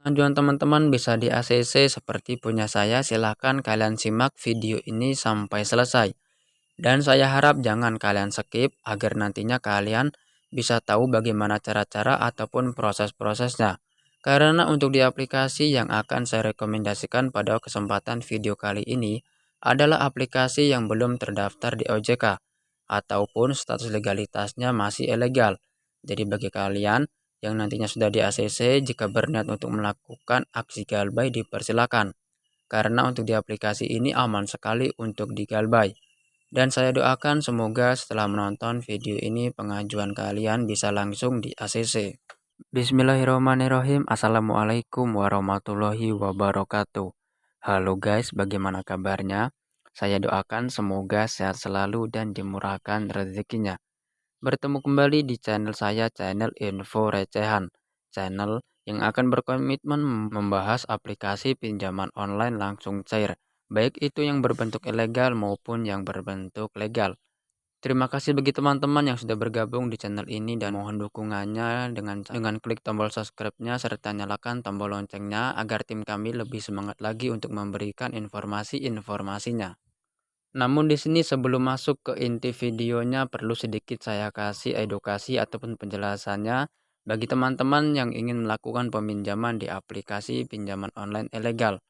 Pengajuan teman-teman bisa di ACC seperti punya saya, silahkan kalian simak video ini sampai selesai. Dan saya harap jangan kalian skip agar nantinya kalian bisa tahu bagaimana cara-cara ataupun proses-prosesnya. Karena untuk di aplikasi yang akan saya rekomendasikan pada kesempatan video kali ini adalah aplikasi yang belum terdaftar di OJK ataupun status legalitasnya masih ilegal. Jadi bagi kalian yang nantinya sudah di ACC, jika berniat untuk melakukan aksi galbay dipersilakan. Karena untuk di aplikasi ini aman sekali untuk digalbay. Dan saya doakan semoga setelah menonton video ini pengajuan kalian bisa langsung di ACC. Bismillahirrahmanirrahim. Assalamualaikum warahmatullahi wabarakatuh. Halo guys, bagaimana kabarnya? Saya doakan semoga sehat selalu dan dimurahkan rezekinya. Bertemu kembali di channel saya, channel Info Recehan. Channel yang akan berkomitmen membahas aplikasi pinjaman online langsung cair, baik itu yang berbentuk ilegal maupun yang berbentuk legal. Terima kasih bagi teman-teman yang sudah bergabung di channel ini dan mohon dukungannya dengan klik tombol subscribe-nya serta nyalakan tombol loncengnya agar tim kami lebih semangat lagi untuk memberikan informasi-informasinya. Namun di sini sebelum masuk ke inti videonya perlu sedikit saya kasih edukasi ataupun penjelasannya bagi teman-teman yang ingin melakukan peminjaman di aplikasi pinjaman online ilegal.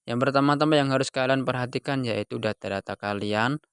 Yang pertama-tama yang harus kalian perhatikan yaitu data-data kalian.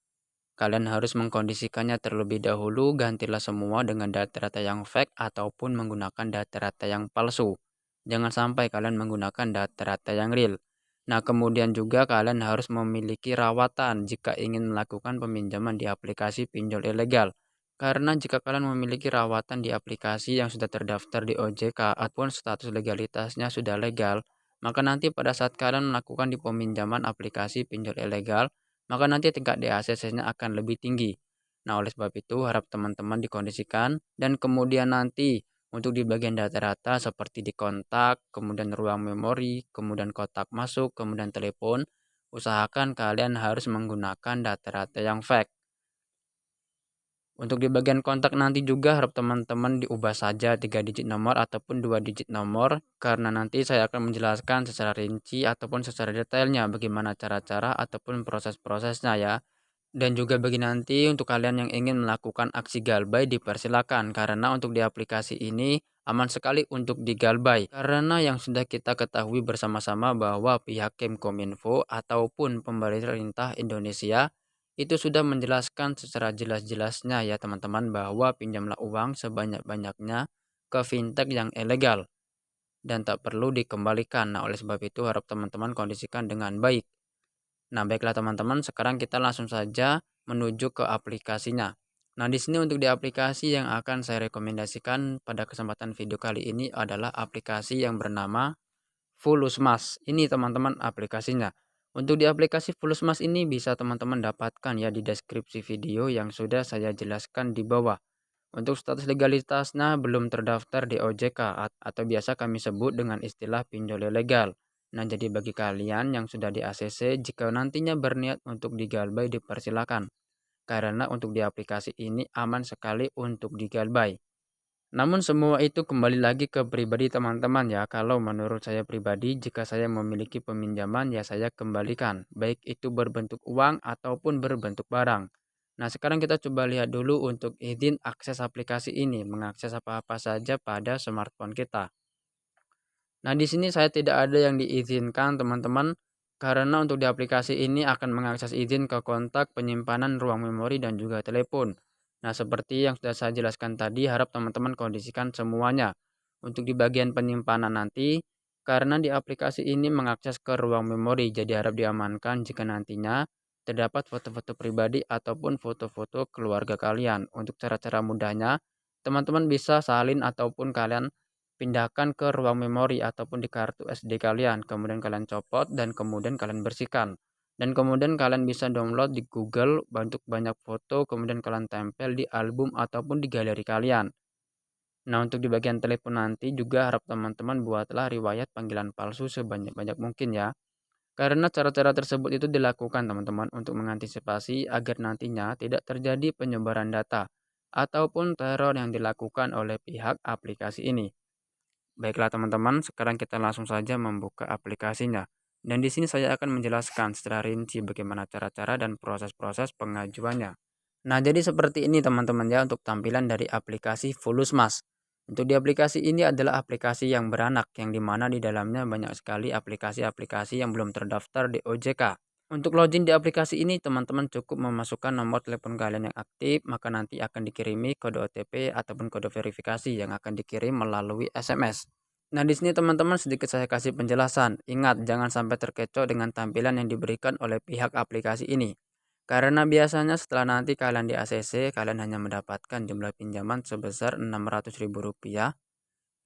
Kalian harus mengkondisikannya terlebih dahulu, gantilah semua dengan data-data yang fake ataupun menggunakan data-data yang palsu. Jangan sampai kalian menggunakan data-data yang real. Nah, kemudian juga kalian harus memiliki rawatan jika ingin melakukan peminjaman di aplikasi pinjol ilegal. Karena jika kalian memiliki rawatan di aplikasi yang sudah terdaftar di OJK ataupun status legalitasnya sudah legal, maka nanti pada saat kalian melakukan di peminjaman aplikasi pinjol ilegal, maka nanti tingkat DACC-nya akan lebih tinggi. Nah, oleh sebab itu harap teman-teman dikondisikan dan kemudian nanti untuk di bagian data-data seperti di kontak, kemudian ruang memori, kemudian kotak masuk, kemudian telepon, usahakan kalian harus menggunakan data-data yang fake. Untuk di bagian kontak nanti juga harap teman-teman diubah saja 3 digit nomor ataupun 2 digit nomor karena nanti saya akan menjelaskan secara rinci ataupun secara detailnya bagaimana cara-cara ataupun proses-prosesnya ya. Dan juga bagi nanti untuk kalian yang ingin melakukan aksi galbay dipersilakan karena untuk di aplikasi ini aman sekali untuk digalbay. Karena yang sudah kita ketahui bersama-sama bahwa pihak Kemkominfo ataupun pemerintah Indonesia itu sudah menjelaskan secara jelas-jelasnya ya teman-teman bahwa pinjamlah uang sebanyak-banyaknya ke fintech yang ilegal dan tak perlu dikembalikan. Nah, oleh sebab itu harap teman-teman kondisikan dengan baik. Nah, baiklah teman-teman, sekarang kita langsung saja menuju ke aplikasinya. Nah, di sini untuk di aplikasi yang akan saya rekomendasikan pada kesempatan video kali ini adalah aplikasi yang bernama Fulusmas. Ini teman-teman aplikasinya. Untuk di aplikasi Fulusmas ini bisa teman-teman dapatkan ya di deskripsi video yang sudah saya jelaskan di bawah. Untuk status legalitasnya belum terdaftar di OJK atau biasa kami sebut dengan istilah pinjol ilegal. Nah, jadi bagi kalian yang sudah di ACC, jika nantinya berniat untuk digalbay dipersilakan. Karena untuk di aplikasi ini aman sekali untuk digalbay. Namun semua itu kembali lagi ke pribadi teman-teman ya. Kalau menurut saya pribadi, jika saya memiliki peminjaman ya saya kembalikan. Baik itu berbentuk uang ataupun berbentuk barang. Nah, sekarang kita coba lihat dulu untuk izin akses aplikasi ini, mengakses apa-apa saja pada smartphone kita. Nah, di sini saya tidak ada yang diizinkan teman-teman, karena untuk di aplikasi ini akan mengakses izin ke kontak, penyimpanan, ruang memori, dan juga telepon. Nah, seperti yang sudah saya jelaskan tadi, harap teman-teman kondisikan semuanya. Untuk di bagian penyimpanan nanti, karena di aplikasi ini mengakses ke ruang memori, jadi harap diamankan jika nantinya terdapat foto-foto pribadi ataupun foto-foto keluarga kalian. Untuk cara-cara mudahnya, teman-teman bisa salin ataupun kalian pindahkan ke ruang memori ataupun di kartu SD kalian, kemudian kalian copot dan kemudian kalian bersihkan. Dan kemudian kalian bisa download di Google bentuk banyak foto, kemudian kalian tempel di album ataupun di galeri kalian. Nah, untuk di bagian telepon nanti juga harap teman-teman buatlah riwayat panggilan palsu sebanyak-banyak mungkin ya. Karena cara-cara tersebut itu dilakukan teman-teman untuk mengantisipasi agar nantinya tidak terjadi penyebaran data ataupun teror yang dilakukan oleh pihak aplikasi ini. Baiklah teman-teman, sekarang kita langsung saja membuka aplikasinya. Dan di sini saya akan menjelaskan secara rinci bagaimana cara-cara dan proses-proses pengajuannya. Nah, jadi seperti ini teman-teman ya untuk tampilan dari aplikasi Volusmas. Untuk di aplikasi ini adalah aplikasi yang beranak, yang dimana di dalamnya banyak sekali aplikasi-aplikasi yang belum terdaftar di OJK. Untuk login di aplikasi ini, teman-teman cukup memasukkan nomor telepon kalian yang aktif, maka nanti akan dikirimi kode OTP ataupun kode verifikasi yang akan dikirim melalui SMS. Nah, di sini teman-teman sedikit saya kasih penjelasan. Ingat, jangan sampai terkecoh dengan tampilan yang diberikan oleh pihak aplikasi ini. Karena biasanya setelah nanti kalian di ACC, kalian hanya mendapatkan jumlah pinjaman sebesar Rp600.000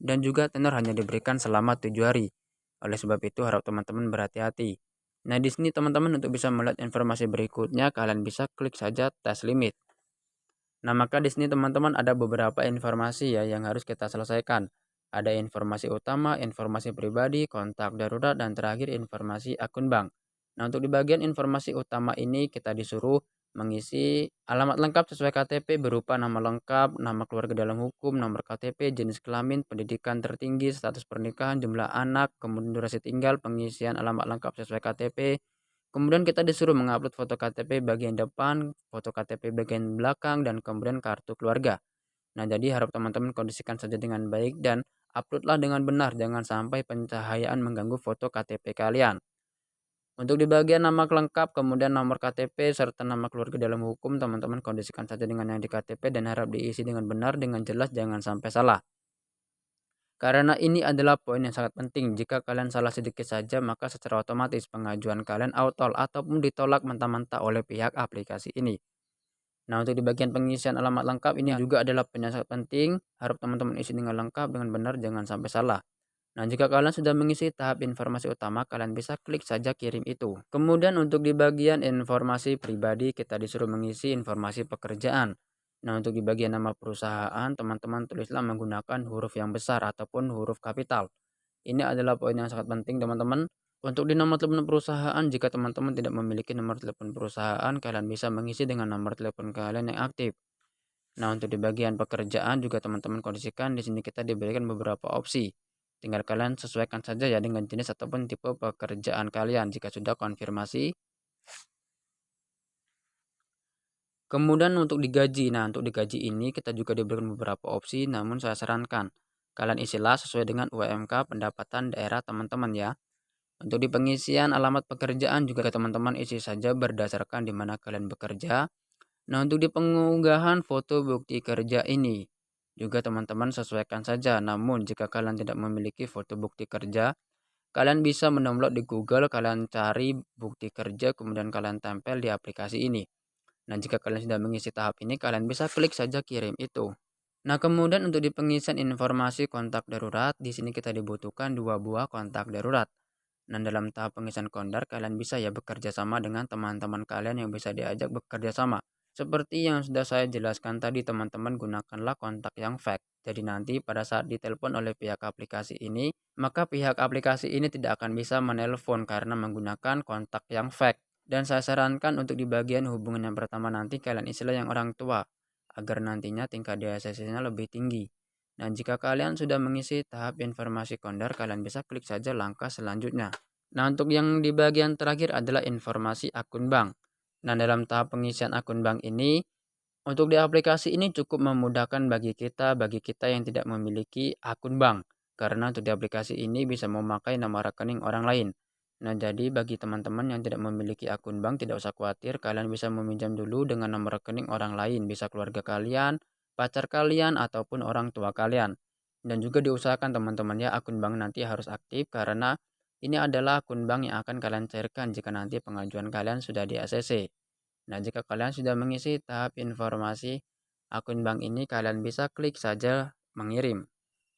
dan juga tenor hanya diberikan selama 7 hari. Oleh sebab itu harap teman-teman berhati-hati. Nah, di sini teman-teman untuk bisa melihat informasi berikutnya, kalian bisa klik saja tes limit. Nah, maka di sini teman-teman ada beberapa informasi ya yang harus kita selesaikan. Ada informasi utama, informasi pribadi, kontak darurat, dan terakhir informasi akun bank. Nah, untuk di bagian informasi utama ini kita disuruh mengisi alamat lengkap sesuai KTP berupa nama lengkap, nama keluarga dalam hukum, nomor KTP, jenis kelamin, pendidikan tertinggi, status pernikahan, jumlah anak, kemudian durasi tinggal, pengisian alamat lengkap sesuai KTP. Kemudian kita disuruh mengupload foto KTP bagian depan, foto KTP bagian belakang, dan kemudian kartu keluarga. Nah, jadi harap teman-teman kondisikan saja dengan baik dan uploadlah dengan benar, jangan sampai pencahayaan mengganggu foto KTP kalian. Untuk di bagian nama lengkap, kemudian nomor KTP, serta nama keluarga dalam hukum, teman-teman kondisikan saja dengan yang di KTP dan harap diisi dengan benar, dengan jelas, jangan sampai salah. Karena ini adalah poin yang sangat penting. Jika kalian salah sedikit saja, maka secara otomatis pengajuan kalian auto ataupun ditolak mentah-mentah oleh pihak aplikasi ini. Nah, untuk di bagian pengisian alamat lengkap ini juga adalah poin yang sangat penting. Harap teman-teman isi dengan lengkap, dengan benar, jangan sampai salah. Nah, jika kalian sudah mengisi tahap informasi utama, kalian bisa klik saja kirim itu. Kemudian untuk di bagian informasi pribadi, kita disuruh mengisi informasi pekerjaan. Nah, untuk di bagian nama perusahaan, teman-teman tulislah menggunakan huruf yang besar ataupun huruf kapital. Ini adalah poin yang sangat penting, teman-teman. Untuk di nomor telepon perusahaan, jika teman-teman tidak memiliki nomor telepon perusahaan, kalian bisa mengisi dengan nomor telepon kalian yang aktif. Nah, untuk di bagian pekerjaan juga teman-teman kondisikan di sini kita diberikan beberapa opsi. Tinggal kalian sesuaikan saja ya dengan jenis ataupun tipe pekerjaan kalian jika sudah konfirmasi. Kemudian untuk digaji. Nah, untuk digaji ini kita juga diberikan beberapa opsi, namun saya sarankan kalian isilah sesuai dengan UMK pendapatan daerah teman-teman ya. Untuk di pengisian alamat pekerjaan juga teman-teman isi saja berdasarkan di mana kalian bekerja. Nah, untuk di pengunggahan foto bukti kerja ini juga teman-teman sesuaikan saja. Namun jika kalian tidak memiliki foto bukti kerja, kalian bisa mendownload di Google, kalian cari bukti kerja kemudian kalian tempel di aplikasi ini. Nah, jika kalian sudah mengisi tahap ini, kalian bisa klik saja kirim itu. Nah, kemudian untuk di pengisian informasi kontak darurat, di sini kita dibutuhkan 2 buah kontak darurat. Dan dalam tahap pengisian kontak, kalian bisa ya bekerja sama dengan teman-teman kalian yang bisa diajak bekerja sama. Seperti yang sudah saya jelaskan tadi, teman-teman gunakanlah kontak yang fake. Jadi nanti pada saat ditelepon oleh pihak aplikasi ini, maka pihak aplikasi ini tidak akan bisa menelpon karena menggunakan kontak yang fake. Dan saya sarankan untuk di bagian hubungan yang pertama nanti kalian istilah yang orang tua, agar nantinya tingkat DSS-nya lebih tinggi. Dan jika kalian sudah mengisi tahap informasi kontak, kalian bisa klik saja langkah selanjutnya. Nah, untuk yang di bagian terakhir adalah informasi akun bank. Nah, dalam tahap pengisian akun bank ini, untuk di aplikasi ini cukup memudahkan bagi kita yang tidak memiliki akun bank. Karena untuk di aplikasi ini bisa memakai nama rekening orang lain. Nah, jadi bagi teman-teman yang tidak memiliki akun bank, tidak usah khawatir, kalian bisa meminjam dulu dengan nomor rekening orang lain, bisa keluarga kalian, pacar kalian, ataupun orang tua kalian. Dan juga diusahakan teman-teman ya, akun bank nanti harus aktif karena ini adalah akun bank yang akan kalian cairkan jika nanti pengajuan kalian sudah di ACC. Nah, jika kalian sudah mengisi tahap informasi akun bank ini, kalian bisa klik saja mengirim.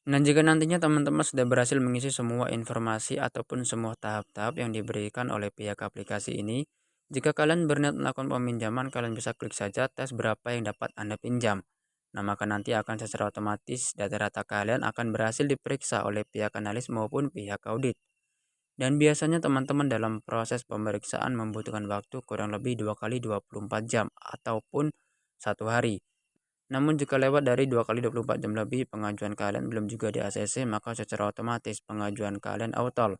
Nah, jika nantinya teman-teman sudah berhasil mengisi semua informasi ataupun semua tahap-tahap yang diberikan oleh pihak aplikasi ini, jika kalian berniat melakukan peminjaman, kalian bisa klik saja tes berapa yang dapat Anda pinjam. Nah, maka nanti akan secara otomatis data-data kalian akan berhasil diperiksa oleh pihak analis maupun pihak audit. Dan biasanya teman-teman dalam proses pemeriksaan membutuhkan waktu kurang lebih 2 kali 24 jam ataupun 1 hari. Namun jika lewat dari 2 kali 24 jam lebih pengajuan kalian belum juga di-ACC, maka secara otomatis pengajuan kalian auto.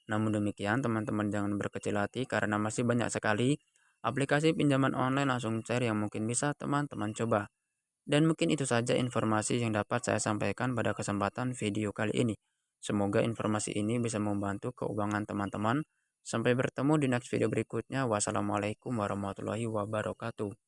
Namun demikian, teman-teman jangan berkecil hati karena masih banyak sekali aplikasi pinjaman online langsung cair yang mungkin bisa teman-teman coba. Dan mungkin itu saja informasi yang dapat saya sampaikan pada kesempatan video kali ini. Semoga informasi ini bisa membantu keuangan teman-teman. Sampai bertemu di next video berikutnya. Wassalamualaikum warahmatullahi wabarakatuh.